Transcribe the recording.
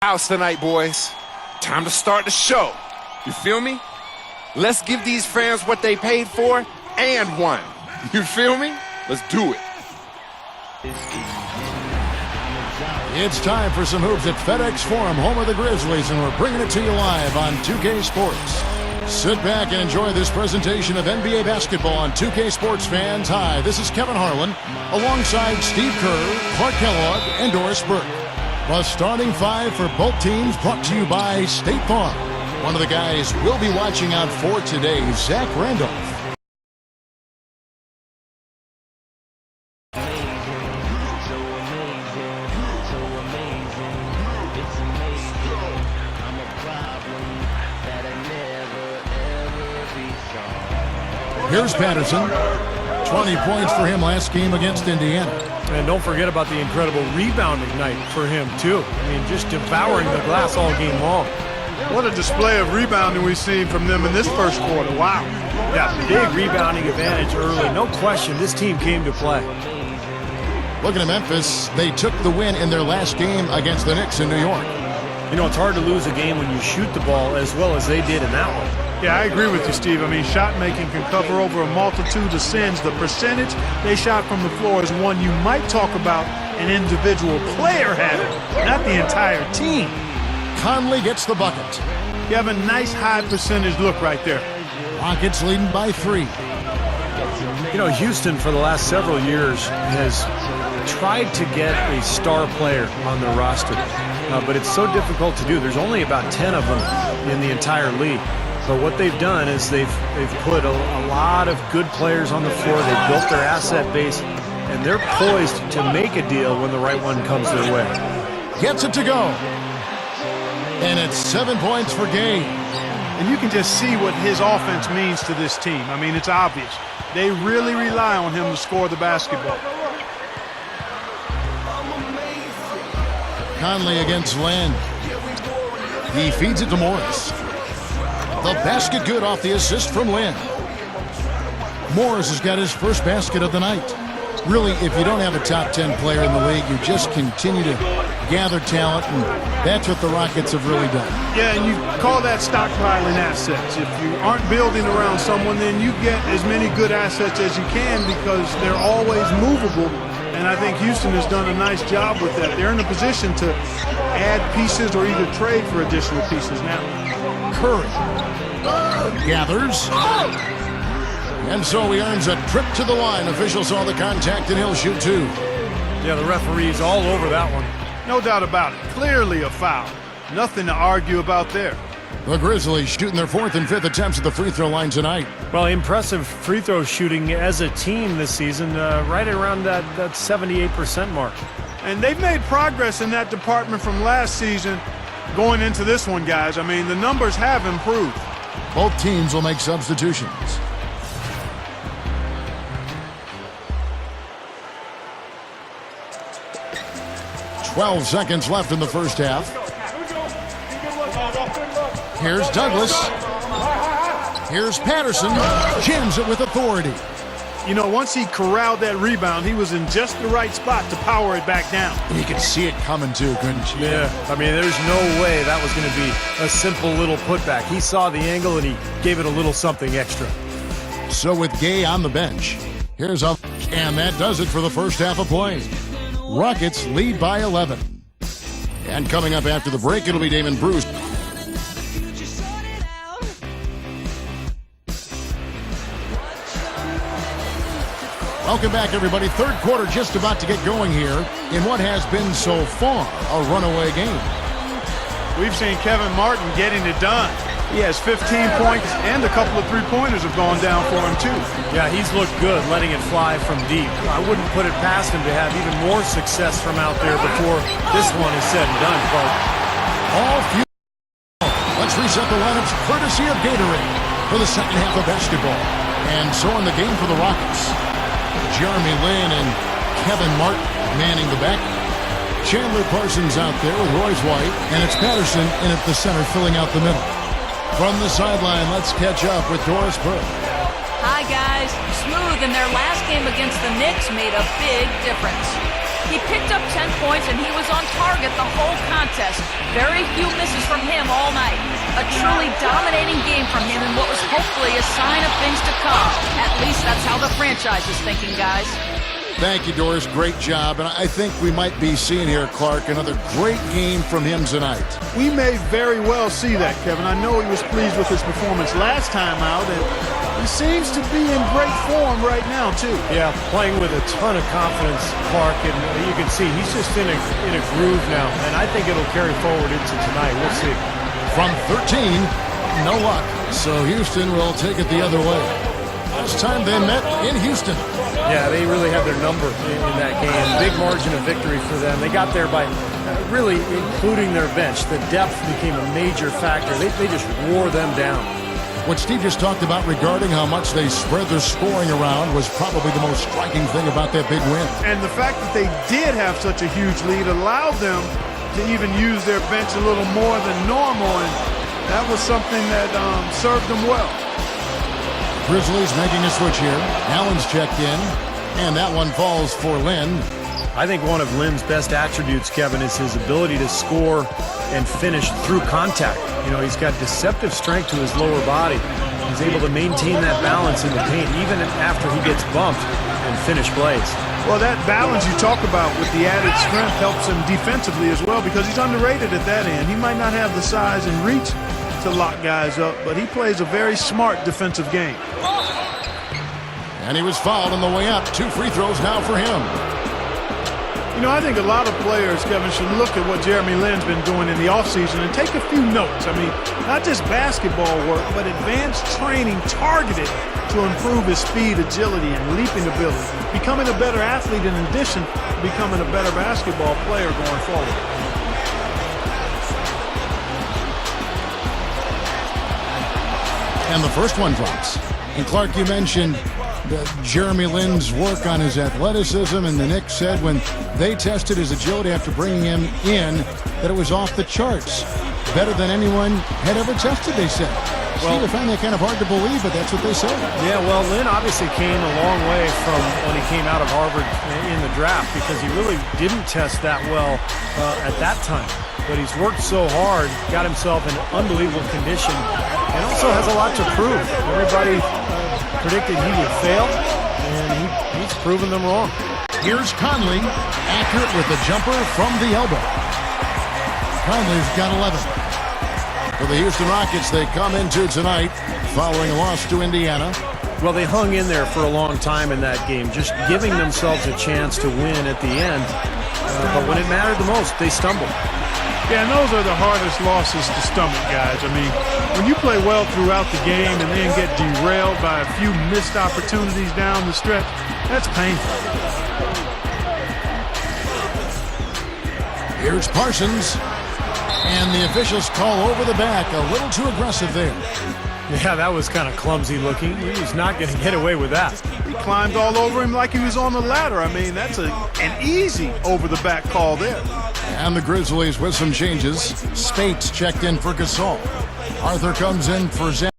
house tonight, boys. Time to start the show. You feel me? Let's give these fans what they paid for and won. You feel me? Let's do it. It's time for some hoops at FedEx Forum, home of the Grizzlies, and we're bringing it to you live on 2K Sports. Sit back and enjoy this presentation of NBA basketball on 2K Sports fans. Hi, this is Kevin Harlan, alongside Steve Kerr, Clark Kellogg, and Doris Burke. The starting five for both teams brought to you by State Farm. One of the guys we'll be watching out for today, Zach Randolph. Here's Patterson. 20 points for him last game against Indiana. And don't forget about the incredible rebounding night for him, too. I mean, just devouring the glass all game long. What a display of rebounding we've seen from them in this first quarter. Wow. Yeah, big rebounding advantage early. No question, this team came to play. Looking at Memphis, they took the win in their last game against the Knicks in New York. You know, it's hard to lose a game when you shoot the ball as well as they did in that one. Yeah, I agree with you, Steve. I mean, shot making can cover over a multitude of sins. The percentage they shot from the floor is one you might talk about an individual player having, not the entire team. Conley gets the bucket. You have a nice high percentage look right there. Rockets leading by 3. You know, Houston for the last several years has tried to get a star player on their roster, but it's so difficult to do. There's only about 10 of them in the entire league. But what they've done is they've put a lot of good players on the floor. They've built their asset base, and they're poised to make a deal when the right one comes their way. Gets it to go. And it's 7 points for Gay. And you can just see what his offense means to this team. I mean, it's obvious. They really rely on him to score the basketball. Conley against Land. He feeds it to Morris. The basket good off the assist from Lynn. Morris has got his first basket of the night. Really, if you don't have a top 10 player in the league, you just continue to gather talent, and that's what the Rockets have really done. Yeah, and you call that stockpiling assets. If you aren't building around someone, then you get as many good assets as you can because they're always movable. And I think Houston has done a nice job with that. They're in a position to add pieces or either trade for additional pieces now. Curry gathers, and so he earns a trip to the line. Official saw the contact, and he'll shoot 2. Yeah, the referee's all over that one. No doubt about it. Clearly a foul. Nothing to argue about there. The Grizzlies shooting their 4th and 5th attempts at the free throw line tonight. Well, impressive free throw shooting as a team this season, right around that 78% mark. And they've made progress in that department from last season going into this one, guys. I mean, the numbers have improved. Both teams will make substitutions. "12 seconds left in the first half. Here's Douglas. Here's Patterson. Jams it with authority. You know, once he corralled that rebound, he was in just the right spot to power it back down. You could see it coming too, couldn't you? Yeah, I mean, there's no way that was going to be a simple little putback. He saw the angle, and he gave it a little something extra. So with Gay on the bench, here's up, and that does it for the first half of play. Rockets lead by 11. And coming up after the break, it'll be Damon Bruce. Welcome back, everybody. Third quarter just about to get going here in what has been so far a runaway game. We've seen Kevin Martin getting it done. He has 15 points, and a couple of three-pointers have gone down for him, too. Yeah, he's looked good letting it fly from deep. I wouldn't put it past him to have even more success from out there before this one is said and done, Clark. All few. Let's reset the lineups courtesy of Gatorade for the second half of basketball. And so in the game for the Rockets, Jeremy Lin and Kevin Martin manning the back. Chandler Parsons out there with Royce White, and it's Patterson in at the center filling out the middle. From the sideline, let's catch up with Doris Burke. Hi, guys. Smooth in their last game against the Knicks made a big difference. He picked up 10 points and he was on target the whole contest. Very few misses from him all night. A truly dominating game from him and what was hopefully a sign of things to come. At least that's how the franchise is thinking, guys. Thank you, Doris. Great job. And I think we might be seeing here, Clark, another great game from him tonight. We may very well see that, Kevin. I know he was pleased with his performance last time out, and he seems to be in great form right now, too. Yeah, playing with a ton of confidence, Clark, and you can see he's just in a groove now, and I think it'll carry forward into tonight. We'll see. From 13, no luck. So Houston will take it the other way. Last time they met in Houston. Yeah, they really had their number in that game. Big margin of victory for them. They got there by really including their bench. The depth became a major factor. They just wore them down. What Steve just talked about regarding how much they spread their scoring around was probably the most striking thing about that big win. And the fact that they did have such a huge lead allowed them to even use their bench a little more than normal, and that was something that served them well. Grizzlies making a switch here. Allen's checked in, and that one falls for Lynn. I think one of Lynn's best attributes, Kevin, is his ability to score and finish through contact. You know, he's got deceptive strength to his lower body. He's able to maintain that balance in the paint even after he gets bumped and finish plays. Well, that balance you talk about with the added strength helps him defensively as well, because he's underrated at that end. He might not have the size and reach to lock guys up, but he plays a very smart defensive game. And he was fouled on the way up. 2 free throws now for him. You know, I think a lot of players, Kevin, should look at what Jeremy Lin's been doing in the offseason and take a few notes. I mean, not just basketball work, but advanced training targeted to improve his speed, agility, and leaping ability. Becoming a better athlete in addition to becoming a better basketball player going forward. And the first one drops. And Clark, you mentioned Jeremy Lin's work on his athleticism, and the Knicks said when they tested his agility after bringing him in that it was off the charts. Better than anyone had ever tested, they said. Well, Steve, I find that kind of hard to believe, but that's what they said. Yeah, well, Lin obviously came a long way from when he came out of Harvard in the draft, because he really didn't test that well at that time. But he's worked so hard, got himself in unbelievable condition, and also has a lot to prove. Everybody predicted he would fail, and he's proven them wrong. Here's Conley, accurate with the jumper from the elbow. Conley's got 11. For the Houston Rockets, they come into tonight following a loss to Indiana. Well, they hung in there for a long time in that game, just giving themselves a chance to win at the end. But when it mattered the most, they stumbled. Yeah, and those are the hardest losses to stomach, guys. I mean, when you play well throughout the game and then get derailed by a few missed opportunities down the stretch, that's painful. Here's Parsons, and the officials call over the back. A little too aggressive there. Yeah, that was kind of clumsy looking. He was not going to get away with that. He climbed all over him like he was on the ladder. I mean, that's an easy over-the-back call there. And the Grizzlies with some changes. Spates checked in for Gasol. Arthur comes in for Zen.